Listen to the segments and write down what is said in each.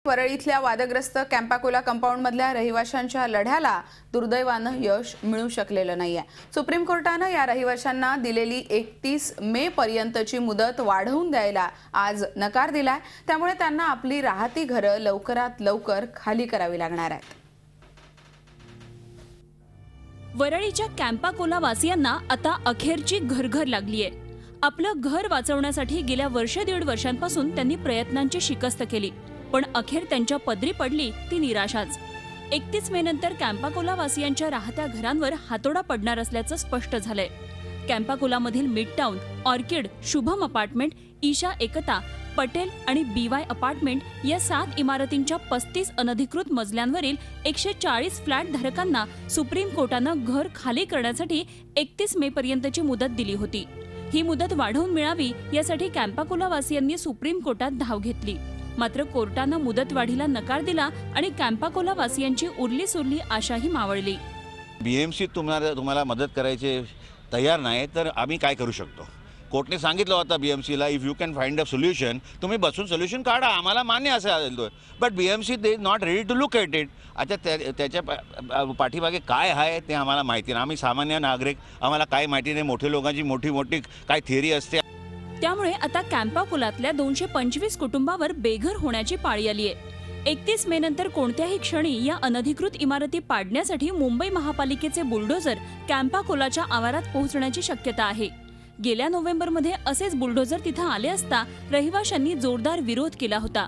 वरळीतल्या वादग्रस्त कॅम्पाकोला कंपाऊंड मधल्या रहिवाशांच्या लढ्याला दुर्दैवानं यश मिळू शकलेलं नाहीये। सुप्रीम कोर्टानं या रहिवाशांना दिलेली 31 मे पर्यंतची मुदत वाढवून द्यायला आज नकार दिलाय। त्यामुळे त्यांना आपली राहती घरं लवकरात लवकर खाली करावी लागणार आहेत। वरळीच्या कॅम्पाकोला वासियांना आता अखेरची घरघर लागलीये। आपलं घर वाचवण्यासाठी गेल्या दीड वर्षांपासून त्यांनी प्रयत्नांची शिकस्त केली, पण अखेर त्यांच्या पदरी पडली ती निराशाच। 31 मे नंतर कॅम्पाकोला वासियांच्या राहत्या घरांवर हातोडा पडणार असल्याचं स्पष्ट झालंय। कॅम्पाकोलामधील Midtown, Orchid, Shubham apartment, Isha Ekta, Patel आणि BY अपार्टमेंट या 7 इमारतींच्या 35 अनधिकृत मजल्यांवरील 140 फ्लॅट धारकांना सुप्रीम कोर्टानं घर खाली करण्यासाठी 31 मे पर्यंतची मुदत दिली होती। ही मुदत वाढवून मिळावी यासाठी कॅम्पाकोला वासियांनी सुप्रीम कोर्टात धाव घेतली, मात्र कोर्टानं मुदत वाढीला नकार दिला आणि कॅम्पाकोला वासियांची उरली सुरली आशाही मावळली। BMC तुम्हाला मदत करायचे तयार नाही तर आम्ही काय करू शकतो? कोर्टने सांगितलं होतं BMCला, if you can find a solution, तुम्ही बसून सोल्युशन काढा, आम्हाला मान्य असेल। But BMC they not ready to look at it. आता त्याच्या पाठीमागे काय आहे ते आम्हाला माहिती नाही। आम्ही सामान्य नागरिक, आम्हाला काय माहिती नाही। मोठे लोकांची मोठी काय थिअरी असते। त्यामुळे आता कॅम्पाकोलातल्या 225 कुटुंबावर बेघर होण्याची पाळी आली आहे। 31 मे नंतर कोणत्याही क्षणी या अनधिकृत इमारती पाडण्यासाठी मुंबई महापालिकेचे बुलडोझर कॅम्पाकोलाच्या आवारात पोहोचण्याची शक्यता आहे। गेल्या नोव्हेंबरमध्ये असेच बुलडोझर तिथं आले असता रहिवाशांनी जोरदार विरोध केला होता।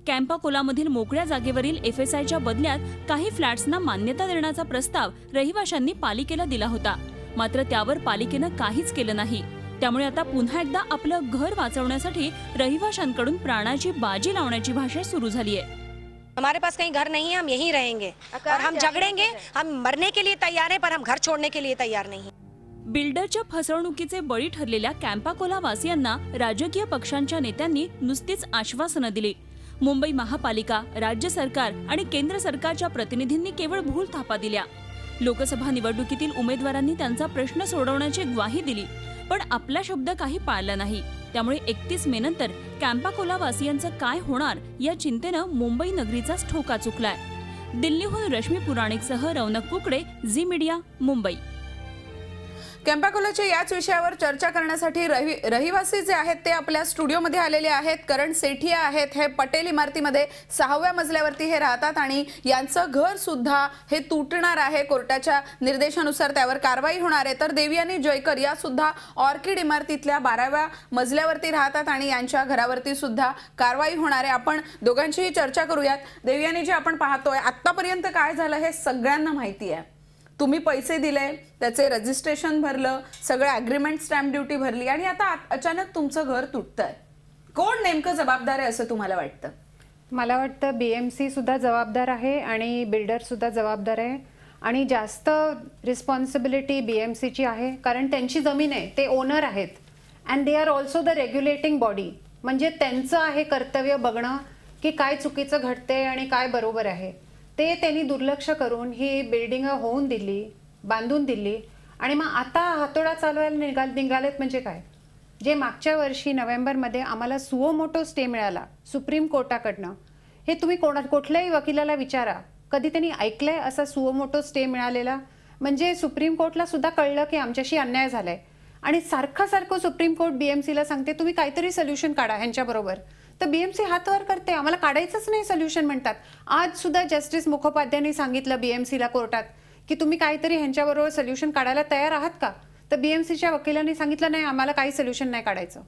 कॅम्पाकोलामधील मोकळ्या जागेवरील FSIच्या बदल्यात काही फ्लॅट्सना मान्यता देण्याचा प्रस्ताव रहिवाशांनी पालिकेला दिला होता, मात्र त्यावर पालिकेनं काहीच केलं नाही। त्यामुळे आता पुन्हा एकदा आपलं घर वाचवण्यासाठी रहिवाशांकडून प्राणाची बाजी लावण्याची भाषा सुरू झाली आहे। हमारे पास कहीं घर नहीं है, हम यहीं रहेंगे और हम झगड़ेंगे। हम मरने के लिए तैयार हैं, पर हम घर छोड़ने के लिए तैयार नहीं। बिल्डरच्या फसवणुकीचे बळी ठरलेल्या कॅम्पाकोला वासियांना राजकीय पक्षांच्या नेत्यांनी नुसतीच आश्वासनं दिली। मुंबई महापालिका, राज्य सरकार आणि केंद्र सरकारच्या प्रतिनिधींनी केवळ भूल थापा दिल्या। लोकसभा निवडणुकीतील उमेदवारांनी त्यांचा प्रश्न सोडवण्याची ग्वाही दिली, पण आपला शब्द काही पाळला नाही। त्यामुळे 31 मे नंतर कॅम्पाकोला वासियांचं काय होणार या चिंतेनं मुंबई नगरीचाच ठोका चुकलाय। दिल्लीहून रश्मी पुराणिकसह रौनक कुकडे, झी मीडिया, मुंबई। कॅम्पाकोलाच्या याच विषयावर चर्चा करण्यासाठी रहिवासी जे आहेत ते आपल्या स्टुडिओमध्ये आलेले आहेत। करण सेठिया आहेत, हे पटेल इमारतीमध्ये 6व्या मजल्यावरती हे राहतात आणि यांचं घर सुद्धा हे तुटणार आहे। कोर्टाच्या निर्देशानुसार त्यावर कारवाई होणार आहे। तर देवयानी जयकर या सुद्धा ऑर्किड इमारतीतल्या 12व्या मजल्यावरती राहतात आणि यांच्या घरावरती सुद्धा कारवाई होणार आहे। आपण दोघांचीही चर्चा करूयात। देवयानी, जे आपण पाहतोय आतापर्यंत काय झालं हे सगळ्यांना माहिती आहे। तुम्ही पैसे दिले, त्याचे रजिस्ट्रेशन भरलं, सगळे अग्रीमेंट, स्टॅम्प ड्युटी भरली आणि आता अचानक तुमचं घर तुटतंय। कोण नेमकं जबाबदार आहे असं तुम्हाला वाटतं? मला वाटतं BMC सुद्धा जबाबदार आहे आणि बिल्डर सुद्धा जबाबदार आहे आणि जास्त रिस्पॉन्सिबिलिटी BMCची आहे, कारण त्यांची जमीन आहे, ते ओनर आहेत and they are also the regulating body. म्हणजे त्यांचं आहे कर्तव्य बघणं की काय चुकीचं घडते आणि काय बरोबर आहे। ते त्यांनी दुर्लक्ष करून ही बिल्डिंग होऊन दिली, बांधून दिली आणि मग आता हातोडा चालवायला निघालेत। म्हणजे काय, जे मागच्या वर्षी नोव्हेंबरमध्ये आम्हाला सुओ मोटो स्टे मिळाला सुप्रीम कोर्टाकडनं, हे तुम्ही कुठल्याही वकिलाला विचारा, कधी त्यांनी ऐकलंय असा सुओ मोटो स्टे मिळालेला? म्हणजे सुप्रीम कोर्टला सुद्धा कळलं की आमच्याशी अन्याय झालाय आणि सारखं सुप्रीम कोर्ट BMCला सांगते तुम्ही काहीतरी सोल्युशन काढा ह्यांच्याबरोबर, तर BMC हातवर करते, आम्हाला काढायचंच नाही सोल्युशन म्हणतात। आज सुद्धा जस्टिस मुखोपाध्यायांनी सांगितलं BMCला कोर्टात की तुम्ही काहीतरी ह्यांच्याबरोबर सोल्युशन काढायला तयार आहात का? तर BMCच्या वकिलांनी सांगितलं नाही, आम्हाला काही सोल्युशन नाही काढायचं।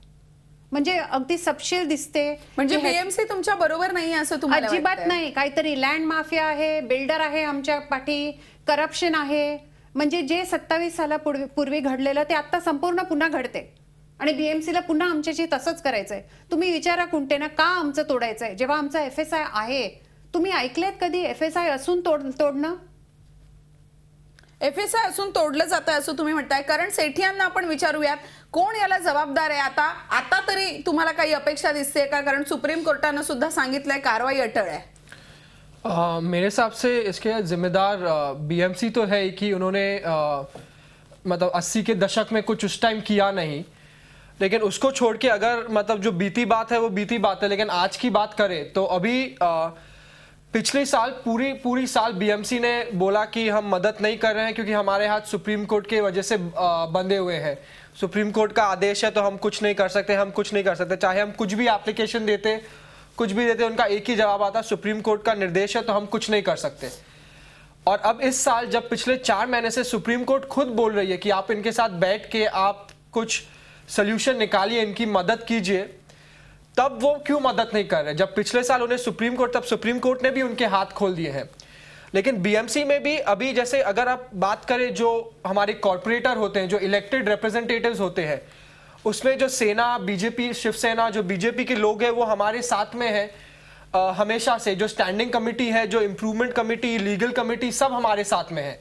म्हणजे अगदी सपशेल दिसते। म्हणजे BMC तुमच्या बरोबर नाही असं तुम्हाला अजिबात नाही। काहीतरी लँड माफिया आहे, बिल्डर आहे आमच्या पाठी, करप्शन आहे। म्हणजे जे 27 सालापूर्वी घडलेलं ते आता संपूर्ण पुन्हा घडते आणि BMCला पुन्हा आमच्याशी तसंच करायचंय। तुम्ही विचारा कुंटेना का आमचं तोडायचंय जेव्हा आमचा FSI आहे? तुम्ही ऐकलेत कधी FSI असून तोडणं? FSI असून तोडलं जातं असं तुम्ही म्हणताय। कारण सेठियांना आपण विचारूयात, कोण याला जबाबदार आहे? आता तरी तुम्हाला काही अपेक्षा दिसते का? कारण सुप्रीम कोर्टानं सुद्धा सांगितलंय कारवाई अटळ आहे। मेरे हिसाब से इसके जिम्मेदार BMC तो है कि उन्होंने मतलब 80 के दशक में कुछ उस टाइम किया नहीं, लेकिन उसको छोड़ के अगर मतलब जो बीती बात है वो बीती बात है, लेकिन आज की बात करें तो अभी पिछले साल पूरी साल बीएमसी ने बोला कि हम मदद नहीं कर रहे हैं क्योंकि हमारे हाथ सुप्रीम कोर्ट के वजह से बंधे हुए हैं। सुप्रीम कोर्ट का आदेश है तो हम कुछ नहीं कर सकते, चाहे हम कुछ भी एप्लीकेशन देते, कुछ भी देते, उनका एक ही जवाब आता, सुप्रीम कोर्ट का निर्देश है तो हम कुछ नहीं कर सकते। और अब इस साल जब पिछले 4 महीने से सुप्रीम कोर्ट खुद बोल रही है कि आप इनके साथ बैठ के आप कुछ सोल्यूशन निकालिए, इनकी मदद कीजिए, तब वो क्यों मदद नहीं कर रहे? जब पिछले साल उन्हें सुप्रीम कोर्ट ने भी उनके हाथ खोल दिए हैं। लेकिन बीएमसी में भी अभी जैसे अगर आप बात करें जो हमारे कॉर्पोरेटर होते हैं, जो इलेक्टेड रिप्रेजेंटेटिव्स होते हैं, उसमें जो सेना, बीजेपी, शिवसेना, जो बीजेपी के लोग हैं वो हमारे साथ में है हमेशा से। जो स्टैंडिंग कमेटी है, जो इम्प्रूवमेंट कमेटी, लीगल कमेटी, सब हमारे साथ में है।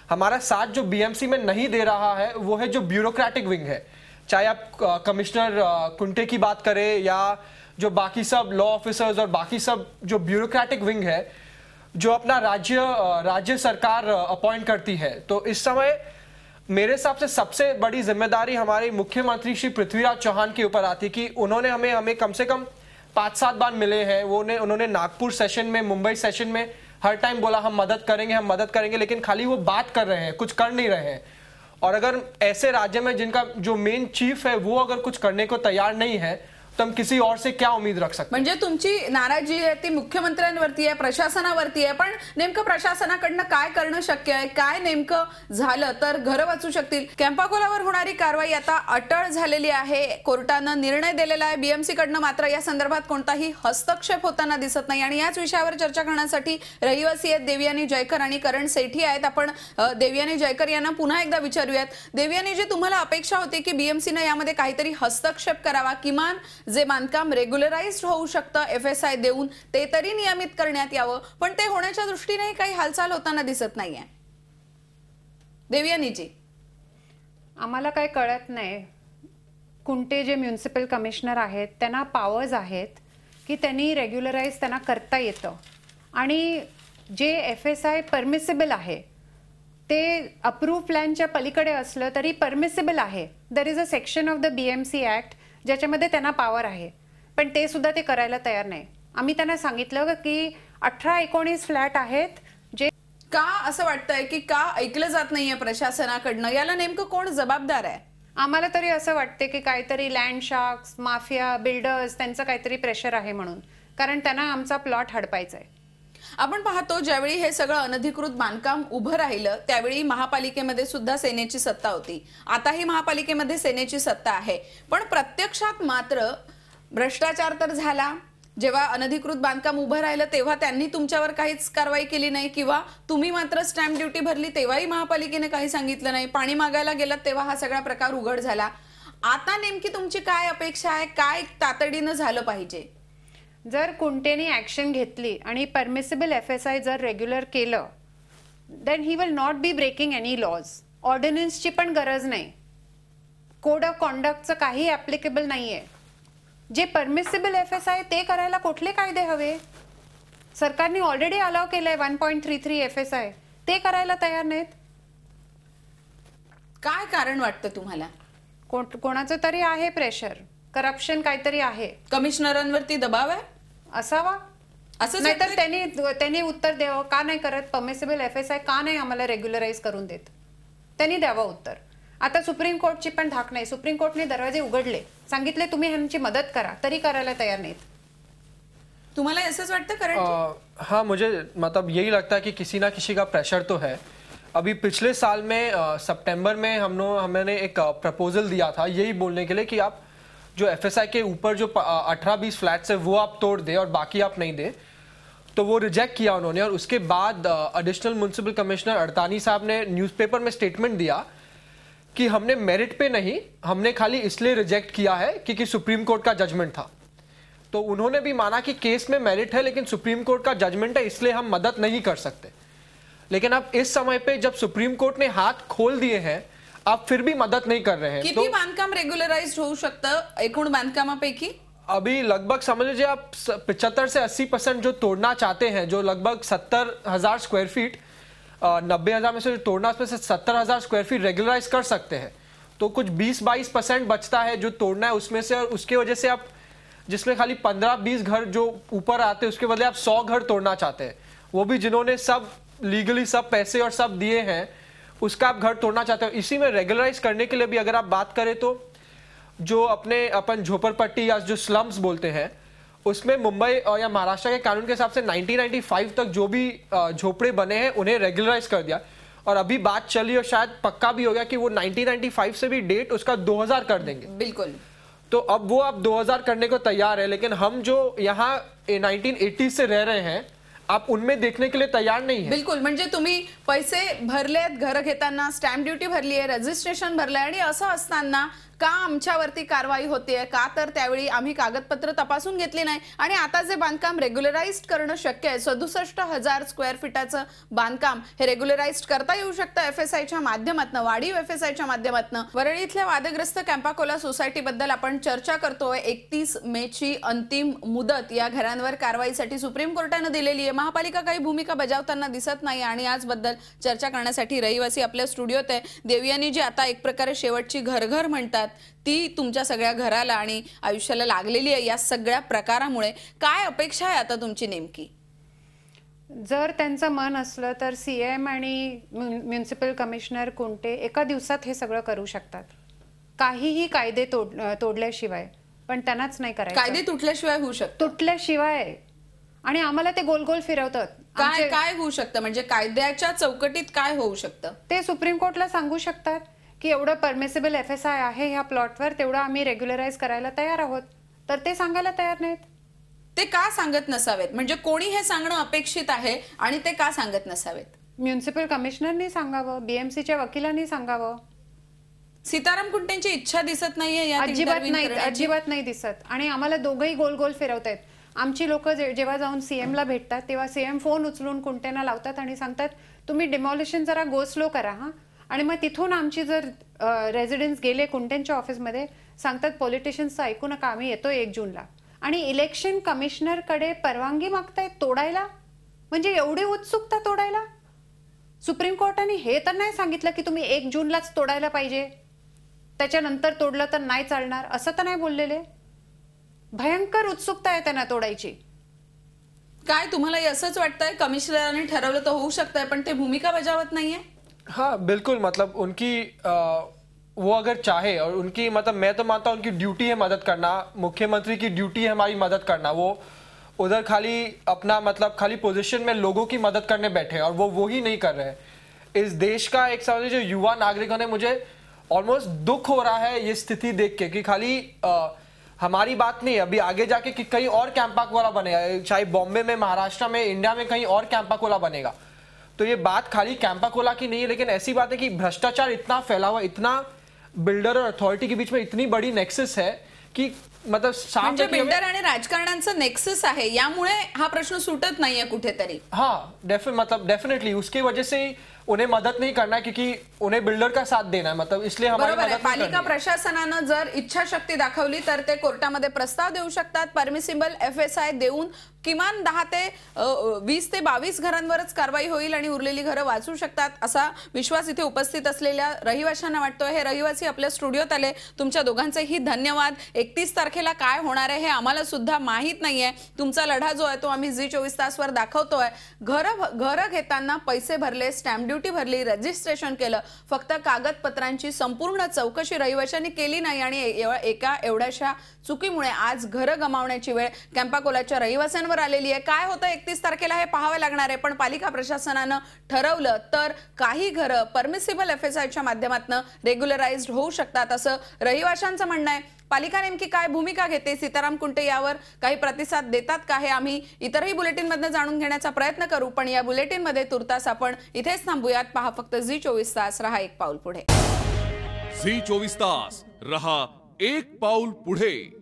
हमारा साथ जो बीएमसी में नहीं दे रहा है वो है जो ब्यूरोक्रेटिक विंग है, चाहे आप कमिश्नर कुंटे की बात करें या जो बाकी सब लॉ ऑफिसर्स और बाकी सब जो ब्यूरोक्रेटिक विंग है जो अपना राज्य सरकार अपॉइंट करती है। तो इस समय मेरे हिसाब से सबसे बड़ी जिम्मेदारी हमारे मुख्यमंत्री श्री पृथ्वीराज चौहान के ऊपर आती है कि उन्होंने हमें कम से कम 5-7 बार मिले हैं। उन्होंने नागपुर सेशन में, मुंबई सेशन में हर टाइम बोला हम मदद करेंगे, लेकिन खाली वो बात कर रहे हैं, कुछ कर नहीं रहे हैं। और अगर ऐसे राज्य में जिनका जो मेन चीफ है वो अगर कुछ करने को तैयार नहीं है तो हम किसी और से क्या उम्मीद रख सकते? म्हणजे तुमची नाराजी आहे ती मुख्यमंत्र्यांवरती आहे, प्रशासनावरती आहे, पण नेमकं प्रशासनाकडनं काय करणं शक्य आहे? काय नेमकं झालं तर घरं वाचू शकतील? कॅम्पाकोलावर होणारी कारवाई आता अटळ झालेली आहे, कोर्टानं निर्णय दिलेला आहे, बीएमसी कडनं मात्र या संदर्भात कोणताही हस्तक्षेप होताना दिसत नाही। आणि याच विषयावर चर्चा करण्यासाठी रहिवासी आहेत देवयानी जयकर आणि करण सेठी आहेत। आपण देवयानी जयकर यांना पुन्हा एकदा विचारूयात। देवयानी जी तुम्हाला अपेक्षा होती की बीएमसीने यामध्ये काहीतरी हस्तक्षेप करावा, किमान जे बांधकाम रेग्युलराइज्ड होऊ शकतं एफएसआय देऊन ते तरी नियमित करण्यात यावं, पण ते होण्याच्या दृष्टीने काही हालचाल होताना दिसत नाहीये। देवयानीजी, आम्हाला काय कळत नाही, कुंटे जे म्युनिसिपल कमिशनर आहेत त्यांना पॉवर्स आहेत की त्यांनी रेग्युलराइज त्यांना करता येतं आणि जे एफएसआय परमिसिबल आहे ते अप्रूव्ह प्लॅनच्या पलीकडे असलं तरी परमिसिबल आहे। There is a section of the BMC act ज्याच्यामध्ये त्यांना पॉवर आहे, पण ते सुद्धा ते करायला तयार नाही। आम्ही त्यांना सांगितलं की 18-19 फ्लॅट आहेत जे का असं वाटतंय की का ऐकलं जात नाहीये प्रशासनाकडनं? याला नेमकं कोण जबाबदार आहे? आम्हाला तरी असं वाटते की काहीतरी लँड शार्क्स, माफिया, बिल्डर्स त्यांचं काहीतरी प्रेशर आहे म्हणून, कारण त्यांना आमचा प्लॉट हडपायचा आहे। आपण पाहतो ज्यावेळी हे सगळं अनधिकृत बांधकाम उभं राहिलं त्यावेळी महापालिकेमध्ये सुद्धा सेनेची सत्ता होती, आताही महापालिकेमध्ये सेनेची सत्ता आहे, पण प्रत्यक्षात मात्र भ्रष्टाचार तर झाला। जेव्हा अनधिकृत बांधकाम उभं राहिलं तेव्हा त्यांनी तुमच्यावर काहीच कारवाई केली नाही, किंवा तुम्ही मात्र स्टॅम्प ड्युटी भरली तेव्हाही महापालिकेने काही सांगितलं नाही, पाणी मागायला गेलात तेव्हा हा सगळा प्रकार उघड झाला। आता नेमकी तुमची काय अपेक्षा आहे? काय तातडीनं झालं पाहिजे? जर कुंटेने ऍक्शन घेतली आणि परमिसिबल एफएसआय जर रेग्युलर केलं then he will not be breaking any laws. ऑर्डिनन्सची पण गरज नाही, कोड ऑफ कॉन्डक्टचं काही ऍप्लिकेबल नाहीये। जे परमिसिबल एफएसआय ते करायला कुठले कायदे हवे? सरकारने ऑलरेडी अलाव केलंय 1.33 एफएसआय, ते करायला तयार नाहीत। काय कारण वाटतं तुम्हाला? कोणाचं तरी आहे प्रेशर, करप्शन काहीतरी आहे, कमिशनरांवरती दबाव आहे असावा। असं नाहीतर त्यांनी उत्तर द्यावं, का नाही करत परमिसिबल एफएसआय, का नाही आम्हाला रेग्युलराइज करून देत, त्यांनी द्यावं उत्तर। आता सुप्रीम कोर्टची पण धाक नाही, सुप्रीम कोर्टने दरवाजे उघडले, सांगितले तुम्ही ह्यांची मदत करा, तरी करायला तयार नाहीत। तुम्हाला ऐसा वाटतं करण? हाँ, मुझे मतलब यही लगता है कि किसी ना किसी का प्रेशर तो है। अभी पिछले साल में सितंबर में हमने एक प्रपोजल दिया था यही बोलने के लिए कि आप जो एफएसआई के ऊपर जो 18-20 फ्लैट्स है वो आप तोड़ दे और बाकी आप नहीं दे, तो वो रिजेक्ट किया उन्होंने। और उसके बाद एडिशनल म्युनिसिपल कमिश्नर अड़तानी साहब ने न्यूज़पेपर में स्टेटमेंट दिया कि हमने मेरिट पे नहीं, हमने खाली इसलिए रिजेक्ट किया है क्योंकि सुप्रीम कोर्ट का जजमेंट था। तो उन्होंने भी माना कि केस में मेरिट है लेकिन सुप्रीम कोर्ट का जजमेंट है, इसलिए हम मदद नहीं कर सकते। लेकिन अब इस समय पे जब सुप्रीम कोर्ट ने हाथ खोल दिए हैं, आप फिर भी मदद नहीं कर रहे हैं। किती बांधकाम रेग्युलराइज्ड होऊ शकतं एकूण बांधकामापैकी? अभी लगभग समझ लीजिए आप 75 से 80% जो तोड़ना चाहते हैं, जो लगभग 70,000 स्क्वायर फीट, 90,000 में से तोड़ना, उसमें से 70,000 स्क्वायर फीट रेगुलराइज कर सकते हैं। तो कुछ 20-22% बचता है जो तोड़ना है उसमें से, और उसकी वजह से आप जिसमें खाली 15-20 घर जो ऊपर आते हैं उसके बदले आप 100 घर तोड़ना चाहते हैं, वो भी जिन्होंने सब लीगली सब पैसे और सब दिए हैं उसका आप घर तोड़ना चाहते हो। इसी में रेगुलराइज करने के लिए भी अगर आप बात करें तो जो अपन झोपड़पट्टी या जो स्लम्स बोलते हैं उसमें मुंबई और या महाराष्ट्र के कानून के हिसाब से 1995 तक जो भी झोपड़े बने हैं उन्हें रेगुलराइज कर दिया, और अभी बात चली और शायद पक्का भी हो गया कि वो 1995 से भी डेट उसका 2000 कर देंगे। बिल्कुल। तो अब वो 2000 करने को तैयार है, लेकिन हम जो यहाँ 1980 से रह रहे हैं आप उनमें देखने के लिए तैयार नहीं है। बिल्कुल, म्हणजे तुम्ही पैसे भरलेत, घर घेताना स्टॅम्प ड्युटी भरली आहे, रजिस्ट्रेशन भरलंय, आणि असं असताना का आमच्यावरती कारवाई होतीये? का तर त्यावेळी आम्ही कागदपत्र तपासून घेतली नाही, आणि आता जे बांधकाम रेग्युलराइज्ड करणं शक्य आहे, 67,000 स्क्वेअर फीटाचं बांधकाम हे रेग्युलराइज्ड करता येऊ शकतं एफएसआयच्या माध्यमातून, वाढीव एफएसआयच्या माध्यमातून। वरळी इथल्या वादग्रस्त कॅम्पाकोला सोसायटी बद्दल आपण चर्चा करतोय। 31 मेची अंतिम मुदत या घरांवर कारवाईसाठी सुप्रीम कोर्टाने दिलेली आहे। महापालिका काही भूमिका बजावताना दिसत नाही, आणि आज बद्दल चर्चा करण्यासाठी रहिवासी आपल्या स्टुडिओत आहे। देवयानी जी आता एक प्रकारे शेवटची घर म्हणतात ती तुमच्या सगळ्या घराला आणि आयुष्याला लागलेली आहे, या सगळ्या प्रकारामुळे काय अपेक्षा आहे आता तुमची नेमकी? जर त्यांचं मन असलं तर सीएम आणि म्युनिसिपल कमिशनर कुंटे एका दिवसात हे सगळं करू शकतात, काहीही कायदे तोडल्याशिवाय। पण त्यांनाच नाही करायचं, कायदे तुटल्याशिवाय होऊ शकतं, तुटल्याशिवाय। आणि आम्हाला ते गोल गोल फिरवतात। काय होऊ शकतं, म्हणजे कायद्याच्या चौकटीत काय होऊ शकतं ते सुप्रीम कोर्टला सांगू शकतात की एवढं परमिसिबल एफएसआय आहे ह्या प्लॉटवर, तेवढं आम्ही रेग्युलराइज करायला तयार आहोत, तर ते सांगायला तयार नाहीत। ते का सांगत नसावेत, म्हणजे कोणी हे सांगणं अपेक्षित आहे आणि ते का सांगत नसावेत? म्युनिसिपल कमिशनरनी सांगावं, बीएमसीच्या वकिलांनी सांगावं। सीताराम कुंटेंची इच्छा दिसत नाहीये या अजिबात नाही दिसत, आणि आम्हाला दोघंही गोल गोल फिरवतायत। आमची लोक जेव्हा जाऊन सीएमला भेटतात तेव्हा सीएम फोन उचलून कुंटेंना लावतात आणि सांगतात तुम्ही डिमॉलिशन जरा गो स्लो करा हा, आणि मग तिथून आमची जर रेसिडेंट्स गेले कुंटेंच्या ऑफिसमध्ये सांगतात पॉलिटिशियन्सचं ऐकू नका, आम्ही येतोय 1 जूनला, आणि इलेक्शन कमिशनरकडे परवानगी मागतायत तोडायला। म्हणजे एवढी उत्सुकता तोडायला? सुप्रीम कोर्टाने हे तर नाही सांगितलं की तुम्ही 1 जूनलाच तोडायला पाहिजे, त्याच्यानंतर तोडलं तर नाही चालणार, असं तर नाही बोललेले। भयंकर उत्सुकता आहे त्यांना तोडायची। काय तुम्हाला असंच वाटतंय कमिशनरांनी ठरवलं तर होऊ शकतंय, पण ते भूमिका बजावत नाहीये? हाँ बिल्कुल, मतलब उनकी वो अगर चाहे, और उनकी मतलब मैं तो मानता हूँ उनकी ड्यूटी है मदद करना, मुख्यमंत्री की ड्यूटी है हमारी मदद करना। वो उधर खाली अपना मतलब खाली पोजीशन में लोगों की मदद करने बैठे और वो ही नहीं कर रहे हैं। इस देश का एक समझ जो युवा नागरिकों ने, मुझे ऑलमोस्ट दुख हो रहा है ये स्थिति देख के कि खाली हमारी बात नहीं, अभी आगे जाके कि कहीं और कैंपाकोला बनेगा, चाहे बॉम्बे में, महाराष्ट्र में, इंडिया में कहीं और कैंपाकोला बनेगा। तो ये बात खाली कैंपाकोला की नहीं है, लेकिन ऐसी बात है कि भ्रष्टाचार इतना फैला हुआ, इतना बिल्डर और अथॉरिटी के बीच में इतनी बड़ी नेक्सस है की मतलब म्हणजे बिल्डर आणि राजकारण्यांचं नेक्सस आहे, यामुळे हा प्रश्न सुटत नाहीये कुठेतरी। हाँ मतलब डेफिनेटली उसकी वजह से उन्हें मदद नहीं करना है, क्योंकि उन्हें बिल्डर का साथ देना है, मतलब इसलिए हमारी मदद नहीं करनी। पालिका प्रशासनानं जर इच्छाशक्ती दाखवली तर ते कोर्टामध्ये प्रस्ताव देऊ शकतात, परमिसिबल एफएसआय देऊन किमान 10 ते 20 ते 22 घरांवरच कारवाई होईल आणि उरलेली घरं वाचू शकतात, असा विश्वास इथे उपस्थित असलेल्या रहिवाशांना वाटतोय। हे रहिवासी आपल्या स्टुडिओत आले, तुमच्या दोघांचेही धन्यवाद। 31 तारखेला काय होणार आहे हे आम्हाला सुद्धा माहित नाहीये, तुमचा लढा जो आहे तो आम्ही झी24 तासवर दाखवतोय। घर घेताना पैसे भरले, स्टॅम्प ड्युटी भरली, रजिस्ट्रेशन केलं, फक्त कागदपत्रांची संपूर्ण चौकशी रहिवाशांनी केली नाही, आणि एका एवढ्याशा चुकीमुळे आज घर गमावण्याची वेळ कॅम्पाकोलाच्या रहिवाशांवर आलेली आहे। काय होतं 31 तारखेला हे पाहावे लागणार आहे, पण पालिका प्रशासनानं ठरवलं तर काही घरं परमिसिबल एफएसआयच्या माध्यमातून रेग्युलराइज्ड होऊ शकतात, असं रहिवाशांचं म्हणणं आहे। पालिका नेमकी काय भूमिका घेते, सीताराम कुंटे यावर काही प्रतिसाद देतात का, हे आम्ही इतरही बुलेटिनमधून जाणून घेण्याचा प्रयत्न करू, पण या बुलेटिनमध्ये तुर्तास आपण इथेच थांबूयात। पहा फक्त झी24 तास, रहा एक पाऊल पुढे। झी24 तास, रहा एक पाऊल पुढे।